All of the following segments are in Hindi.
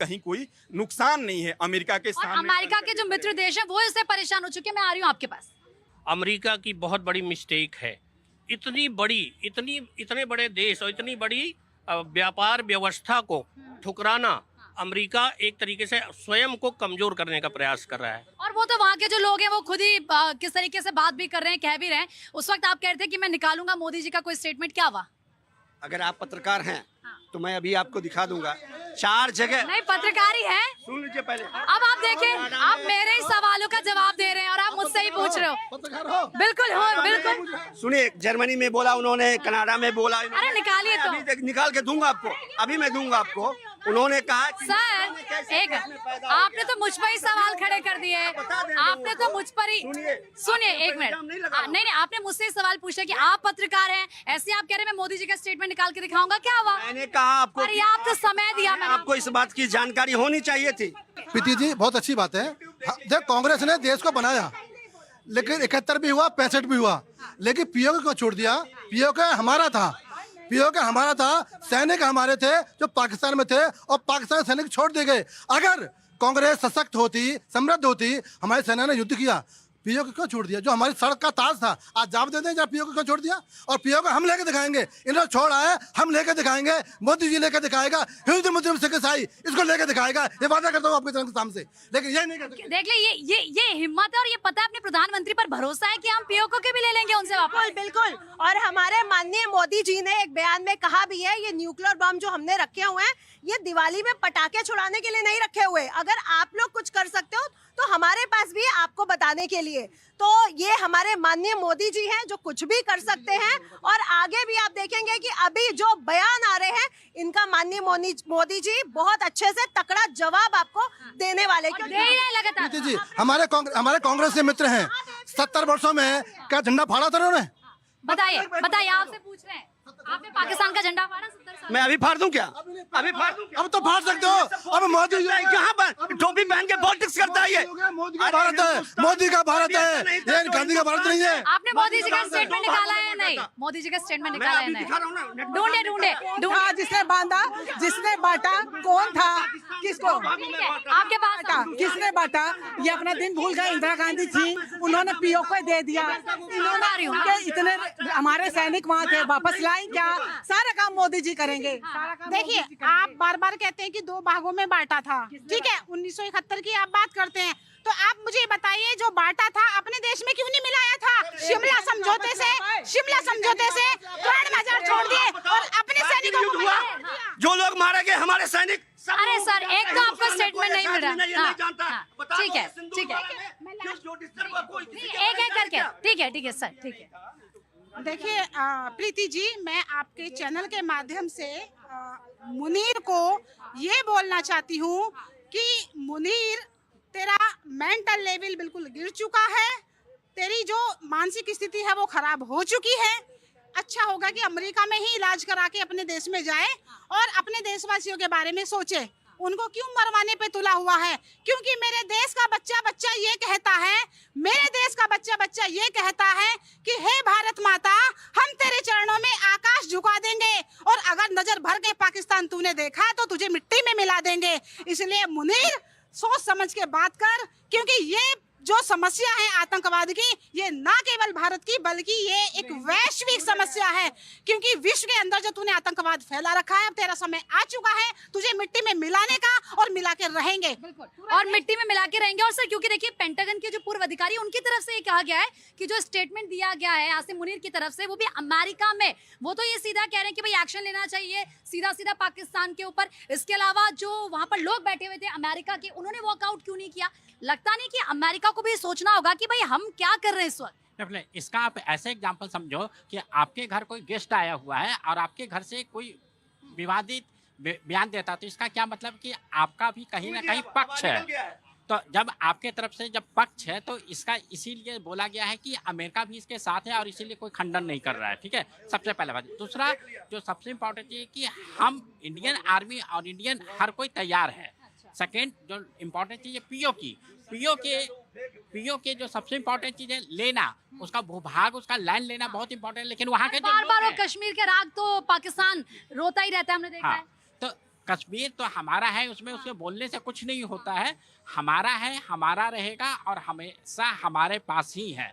कहीं कोई नुकसान नहीं है अमेरिका के और सामने। अमेरिका के जो मित्र देश है वो इससे परेशान हो चुके हैं। मैं आ रही हूँ आपके पास। अमेरिका की बहुत बड़ी मिस्टेक है। इतने बड़े देश और इतनी बड़ी व्यापार व्यवस्था को ठुकराना। अमेरिका एक तरीके से स्वयं को कमजोर करने का प्रयास कर रहा है। और वो तो वहाँ के जो लोग हैं वो खुद ही किस तरीके से बात भी कर रहे हैं, कह भी रहे हैं। उस वक्त आप कह रहे थे कि मैं निकालूंगा मोदी जी का कोई स्टेटमेंट, क्या हुआ? अगर आप पत्रकार हैं तो मैं अभी आपको दिखा दूंगा 4 जगह। नहीं, पत्रकारी है। सुन लीजिए पहले। अब आप देखें, आप मेरे ही सवालों का जवाब दे रहे हैं और आप मुझसे ही पूछ रहे हो। पत्रकार हो? बिल्कुल हो, बिल्कुल। सुनिए, जर्मनी में बोला उन्होंने, कनाडा में बोला। अरे निकालिए तो। अभी निकाल के दूंगा आपको, अभी मैं दूंगा आपको। उन्होंने कहा कि सर एक आपने तो मुझ पर ही सवाल खड़े कर दिए। आपने तो मुझ पर ही, सुनिए एक मिनट। नहीं, आपने मुझसे सवाल पूछा कि आप पत्रकार हैं, ऐसे आप कह रहे हैं मैं मोदी जी का स्टेटमेंट निकाल के दिखाऊंगा, क्या हुआ? मैंने कहा आपको, अरे आप तो समय दिया मैंने आपको इस बात की जानकारी होनी चाहिए थी। प्रीति जी, बहुत अच्छी बात है। जब कांग्रेस ने देश को बनाया, लेकिन 71 भी हुआ, 65 भी हुआ, लेकिन पीओके को छोड़ दिया। पीओके हमारा था, पीओके हमारा था, सैनिक हमारे थे जो पाकिस्तान में थे, और पाकिस्तान सैनिक छोड़ दिए गए। अगर कांग्रेस सशक्त होती, समृद्ध होती, हमारी सेना ने युद्ध किया, पीओके क्यों छोड़ दिया? जो हमारी सड़क का ताज था, आज जवाब दे दें, जब पीओके क्यों छोड़ दिया? और पीओके हम लेके दिखाएंगे, इन्होंने छोड़ आए, हम लेके दिखाएंगे, मोदी जी लेके दिखाएगा, हिंदू मुस्लिम सिख ईसाई इसको लेके दिखाएगा। ये वादा करता हूँ आपके चैनल के सामने से, लेकिन ये नहीं कर सकते। देख ले, ये हिम्मत है और ये पता है अपने प्रधानमंत्री पर भरोसा है कि हम पीओके के भी ले लेंगे उनसे वापस। बिल्कुल। और हमारे माननीय मोदी जी ने एक बयान में कहा भी है, ये न्यूक्लियर बम जो हमने रखे हुए हैं, ये दिवाली में पटाखे छुड़ाने के लिए नहीं रखे हुए। अगर आप लोग कुछ कर सकते हो तो हमारे पास भी है आपको बताने के लिए। तो ये हमारे माननीय मोदी जी हैं जो कुछ भी कर सकते हैं। और आगे भी आप देखेंगे कि अभी जो बयान आ रहे हैं, इनका माननीय मोदी जी बहुत अच्छे से तकड़ा जवाब आपको देने वाले। प्रीति जी, हमारे कांग्रेस के मित्र हैं, 70 वर्षों में क्या झंडा फाड़ा था उन्होंने? बताइए, आपसे पूछ रहे हैं, आपने पाकिस्तान का झंडा फाड़ा 70 साल? मैं अभी फाड़ दूं क्या? अभी फाड़ दूं? अब तो फाड़ सकते हो। अब मोदी जी कहाँ पर टोपी पहन के पॉलिटिक्स करता है ये? मोदी का भारत है, मोदी का भारत है, ये गांधी का भारत नहीं है। आपने मोदी जी का स्टेटमेंट निकाला है? नहीं, मोदी जी का स्टेटमेंट निकाला है? नहीं, ढूंढे। जिसने बांधा, जिसने बांटा, कौन था, किसको आपके पास था? किसने बांटा? ये अपना दिन भूल गए। इंदिरा गांधी थी, उन्होंने पीओके दे दिया। इन्होंने इतने हमारे सैनिक वहाँ थे, वापस लाई क्या? सारा काम मोदी जी करेंगे। देखिए, आप बार बार कहते हैं कि 2 भागों में बांटा था, ठीक है, 1971 की आप बात करते हैं, तो आप मुझे बताइए जो बांटा था अपने देश में क्यों नहीं मिलाया था? शिमला समझौते से प्राण बाजार छोड़ दिए और अपने सैनिकों को मिला। जो लोग मारे गए हमारे सैनिक। अरे सर, एक तो आपको स्टेटमेंट नहीं मिल रहा। ठीक है, एक करके, ठीक है सर, ठीक है। देखिए प्रीति जी, मैं आपके चैनल के माध्यम से मुनीर को ये बोलना चाहती हूँ कि मुनीर, तेरा मेंटल लेवल बिल्कुल गिर चुका है, तेरी जो मानसिक स्थिति है वो खराब हो चुकी है। अच्छा होगा कि अमेरिका में ही इलाज करा के अपने देश में जाए और अपने देशवासियों के बारे में सोचे। उनको क्यों मरवाने पे तुला हुआ है? क्योंकि मेरे देश का बच्चा ये कहता है, मेरे देश का बच्चा ये कहता है कि हे भारत माता, हम तेरे चरणों में आकाश झुका देंगे और अगर नजर भर के पाकिस्तान तूने देखा तो तुझे मिट्टी में मिला देंगे। इसलिए मुनीर, सोच समझ के बात कर, क्योंकि ये जो समस्या है आतंकवाद की, ये ना केवल भारत की बल्कि ये एक वैश्विक समस्या है। क्योंकि विश्व के अंदर जो तूने आतंकवाद फैला रखा है, अब तेरा समय आ चुका है तुझे मिट्टी में मिलाने का, और मिला के रहेंगे। और मिट्टी में मिला के रहेंगे। और सर, क्योंकि देखिए पेंटागन के जो पूर्व अधिकारी, उनकी तरफ से ये कहा गया है कि जो स्टेटमेंट दिया गया है आसिम मुनीर की तरफ से, वो भी अमेरिका में, वो तो ये सीधा कह रहे हैं कि भाई एक्शन लेना चाहिए सीधा पाकिस्तान के ऊपर। इसके अलावा जो वहां पर लोग बैठे हुए थे अमेरिका के, उन्होंने वॉकआउट क्यों नहीं किया? लगता नहीं कि अमेरिका को भी सोचना होगा कि भाई हम क्या कर रहे हैं इस वक्त? इसका आप ऐसे एग्जांपल समझो कि आपके घर कोई गेस्ट आया हुआ है और आपके घर से कोई विवादित बयान देता, तो इसका क्या मतलब कि आपका भी कहीं ना कहीं पक्ष है। तो जब आपके तरफ से जब पक्ष है तो इसका इसीलिए बोला गया है कि अमेरिका भी इसके साथ है और इसीलिए कोई खंडन नहीं कर रहा है। ठीक है, सबसे पहला बात। दूसरा जो सबसे इम्पोर्टेंट है कि हम इंडियन आर्मी और इंडियन हर कोई तैयार है। सेकेंड जो इम्पोर्टेंट चीज़ है पीओ के जो सबसे इम्पोर्टेंट चीज़ है लेना, उसका भूभाग, उसका लैंड लेना बहुत इम्पोर्टेंट है। लेकिन वहाँ के बार बार कश्मीर के राग तो पाकिस्तान रोता ही रहता है, हमने देखा है। तो कश्मीर तो हमारा है, उसमें उसके बोलने से कुछ नहीं होता है। हमारा है, हमारा रहेगा और हमेशा हमारे पास ही है।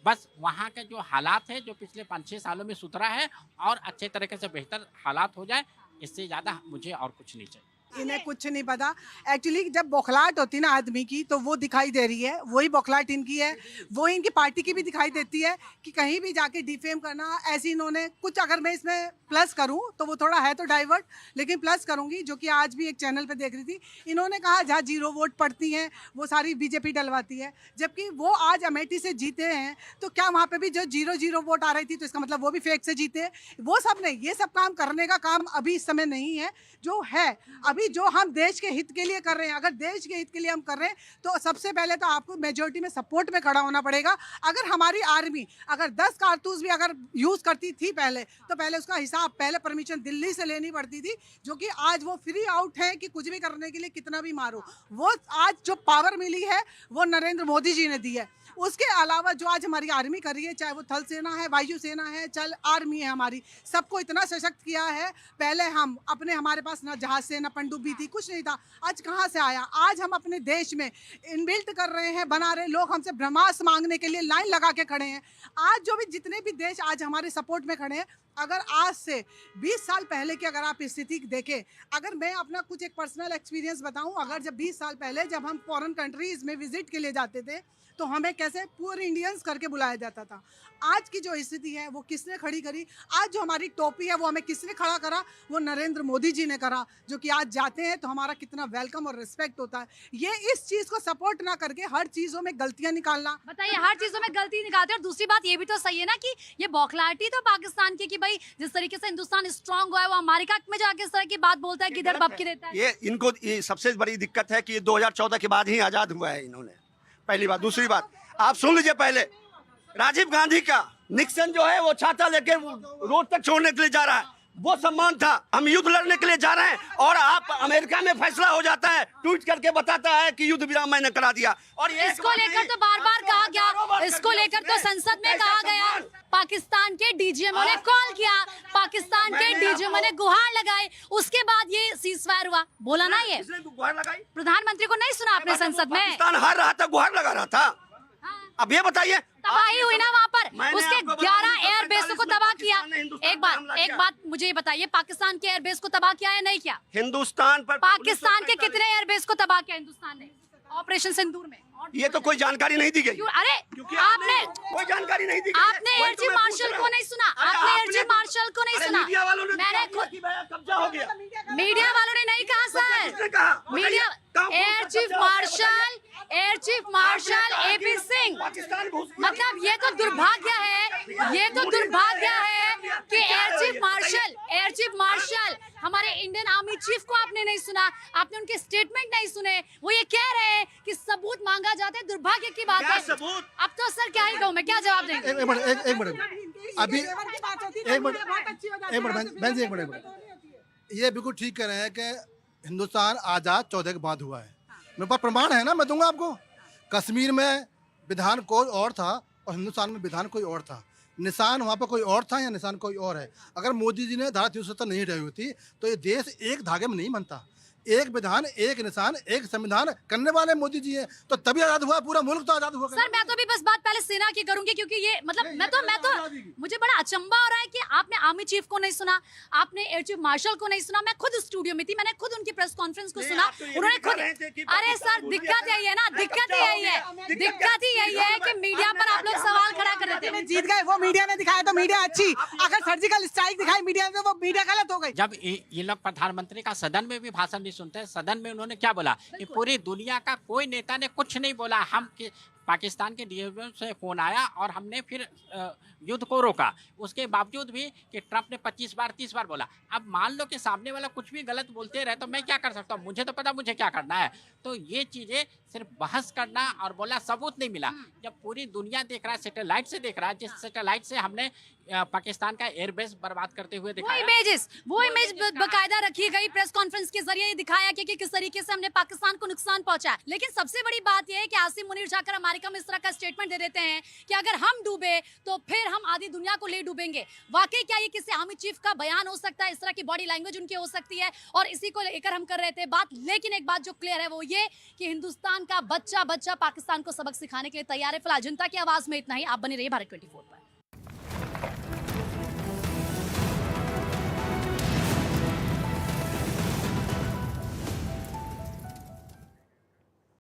बस वहाँ के जो हालात है, जो पिछले 5-6 सालों में सुधरा है, और अच्छे तरीके से बेहतर हालात हो जाए, इससे ज़्यादा मुझे और कुछ नहीं चाहिए। इन्हें कुछ नहीं पता। एक्चुअली जब बौखलाहट होती है ना आदमी की, तो वो दिखाई दे रही है, वही बौखलाहट इनकी है, वो इनकी पार्टी की भी दिखाई देती है कि कहीं भी जाके डिफेम करना। ऐसे इन्होंने कुछ, अगर मैं इसमें प्लस करूं तो वो थोड़ा है तो डाइवर्ट, लेकिन प्लस करूंगी, जो कि आज भी एक चैनल पे देख रही थी, इन्होंने कहा जहाँ 0 वोट पड़ती हैं वो सारी बीजेपी डलवाती है, जबकि वो आज अमेठी से जीते हैं। तो क्या वहाँ पे भी जो 0 वोट आ रही थी, तो इसका मतलब वो भी फेक से जीते? वो सब नहीं, ये सब काम करने का काम अभी इस समय नहीं है। जो है अभी, जो हम देश के हित के लिए कर रहे हैं, अगर देश के हित के लिए हम कर रहे हैं, तो सबसे पहले तो आपको मेजोरिटी में सपोर्ट में खड़ा होना पड़ेगा। अगर हमारी आर्मी अगर 10 कारतूस भी अगर यूज़ करती थी पहले, तो पहले उसका हिसाब, पहले परमिशन दिल्ली से लेनी पड़ती थी, जो कि आज वो फ्री आउट है कि कुछ भी करने के लिए कितना भी मारो। वो आज जो पावर मिली है वो नरेंद्र मोदी जी ने दी है। उसके अलावा जो आज हमारी आर्मी कर रही है, चाहे वो थल सेना है, वायु सेना है, चल आर्मी है हमारी, सबको इतना सशक्त किया है। पहले हम अपने, हमारे पास ना जहाज से ना पनडुब्बी थी, कुछ नहीं था। आज कहाँ से आया? आज हम अपने देश में इनबिल्ट कर रहे हैं, बना रहे हैं। लोग हमसे ब्रह्मास्त्र मांगने के लिए लाइन लगा के खड़े हैं। आज जो भी जितने भी देश आज हमारे सपोर्ट में खड़े हैं, अगर आज से 20 साल पहले की अगर आप स्थिति देखें, अगर मैं अपना कुछ एक पर्सनल एक्सपीरियंस बताऊं, अगर जब 20 साल पहले जब हम फॉरेन कंट्रीज में विजिट के लिए जाते थे, तो हमें कैसे पुअर इंडियंस करके बुलाया जाता था। आज की जो स्थिति है वो किसने खड़ी करी? आज जो हमारी टोपी है वो हमें किसने खड़ा करा? वो नरेंद्र मोदी जी ने करा, जो कि आज जाते हैं तो हमारा कितना वेलकम और रिस्पेक्ट होता है। ये इस चीज़ को सपोर्ट ना करके हर चीज़ों में गलतियां निकालना। बताइए, हर चीजों में गलती निकालते हैं। और दूसरी बात ये भी तो सही है ना कि ये बौखलाहटी तो पाकिस्तान की, कि भाई जिस तरीके से हिंदुस्तान स्ट्रांग हुआ है, वो अमेरिका में जाके इस तरह की बात बोलता है, गिदड़ बपकी देता है। ये इनको ये सबसे बड़ी दिक्कत है कि ये 2014 के बाद ही आज़ाद हुआ है इन्होंने, पहली बात। दूसरी बात आप सुन लीजिए, पहले राजीव गांधी का निक्सन जो है वो छाता लेके रोड तक छोड़ने के लिए जा रहा है, वो सम्मान था। हम युद्ध लड़ने के लिए जा रहे हैं और आप अमेरिका में फैसला हो जाता है, ट्वीट करके बताता है कि युद्ध विराम मैंने करा दिया। और ये इसको लेकर तो बार बार कहा गया, इसको लेकर तो संसद में कहा गया, पाकिस्तान के डीजीएमओ ने कॉल किया, पाकिस्तान के डीजीएमओ ने गुहार लगाई, उसके बाद ये सीजफायर हुआ। बोला ना, ये गुहार लगाई, प्रधानमंत्री को नहीं सुना आपने संसद में? पाकिस्तान हार रहा था, गुहार लगा रहा था। अब ये बताइए, तबाही हुई ना वहाँ पर, उसके 11 एयरबेस को तबाह किया। एक बात मुझे ये बताइए, पाकिस्तान के एयरबेस को तबाह किया या नहीं किया? हिंदुस्तान पर पाकिस्तान के कितने एयरबेस को तबाह किया हिंदुस्तान ने ऑपरेशन सिंदूर में? ये तो कोई जानकारी नहीं दी गई। अरे आपने कोई जानकारी नहीं दी गई। आपने एयर चीफ मार्शल को नहीं सुना, आपने एयर चीफ मार्शल को नहीं सुना। मीडिया वालों ने मैंने खुद, कब्जा हो गया। मीडिया वालों ने नहीं कहा sir, media, air chief marshal AP Singh. मतलब ये तो दुर्भाग्य है, ये तो दुर्भाग्य है कि एयर चीफ मार्शल हमारे इंडियन आर्मी चीफ को आपने नहीं सुना, आपने उनके स्टेटमेंट नहीं सुने। वो ये कह रहे हैं कि सबूत मांगा जाता है, दुर्भाग्य की बात है। सबूत? अब तो सर क्या ही कहूँ मैं, क्या जवाब देंगे? एक मिनट अभी एक मिनट, ये बिल्कुल ठीक कह रहे हैं कि हिंदुस्तान आज़ाद 14 के बाद हुआ है। मेरे पास प्रमाण है ना, मैं दूंगा आपको। कश्मीर में विधान कोई और था और हिंदुस्तान में विधान कोई और था। निशान वहाँ पर कोई और था या निशान कोई और है। अगर मोदी जी ने धारा 370 नहीं हटाई होती तो ये देश एक धागे में नहीं बनता। एक विधान, एक निशान, एक संविधान करने वाले मोदी जी हैं, तो तभी आजाद हुआ, पूरा मुल्क तो आजाद हुआ। सर मैं तो भी बस बात पहले सेना की करूंगी, क्योंकि ये मतलब मैं तो मुझे बड़ा अचंभा हो रहा है कि आपने आर्मी चीफ को नहीं सुना, आपने एयर चीफ मार्शल को नहीं सुना। मैं खुद स्टूडियो में थी, मैंने खुद उनकी प्रेस कॉन्फ्रेंस को सुना, उन्होंने खुद। अरे सर दिक्कत यही है ना, दिक्कत ही यही है कि मीडिया पर आप लोग सवाल खड़ा कर रहे थे। जीत गए, वो मीडिया ने दिखाया तो मीडिया अच्छी, अगर सर्जिकल स्ट्राइक दिखाई मीडिया ने, वो मीडिया गलत हो गई। जब ये लोग प्रधानमंत्री का सदन में भी भाषण सुनते, सदन में उन्होंने क्या बोला कि पूरी दुनिया का कोई नेता ने कुछ नहीं बोला, हम पाकिस्तान के डीजीएमओ से फोन आया और हमने फिर युद्ध को रोका। उसके बावजूद भी कि ट्रंप ने 25 बार 30 बार बोला। अब मान लो कि सामने वाला कुछ भी गलत बोलते रहे तो मैं क्या कर सकता हूँ? मुझे तो पता मुझे क्या करना है। तो ये चीजें सिर्फ बहस करना और बोला, सबूत नहीं मिला। जब पूरी दुनिया देख रहा है, सैटेलाइट से देख रहा है, जिस सैटेलाइट से हमने पाकिस्तान का एयरबेस बर्बाद करते हुए दिखाया, वो इमेज बकायदा रखी गई, प्रेस कॉन्फ्रेंस के जरिए दिखाया कि किस तरीके से हमने पाकिस्तान को नुकसान पहुंचा। लेकिन सबसे बड़ी बात यह है कि आसिम मुनीर जाकर अमेरिका में इस तरह का स्टेटमेंट दे देते हैं कि अगर हम डूबे तो फिर हम आधी दुनिया को ले डूबेंगे। वाकई क्या ये किसी आर्मी चीफ का बयान हो सकता है? इस तरह की बॉडी लैंग्वेज उनकी हो सकती है, और इसी को लेकर हम कर रहे थे बात। लेकिन एक बात जो क्लियर है वो ये कि हिंदुस्तान का बच्चा बच्चा पाकिस्तान को सबक सिखाने के लिए तैयार है। फिलहाल जनता की आवाज में इतना ही। आप बने रहिए भारत 24 पर।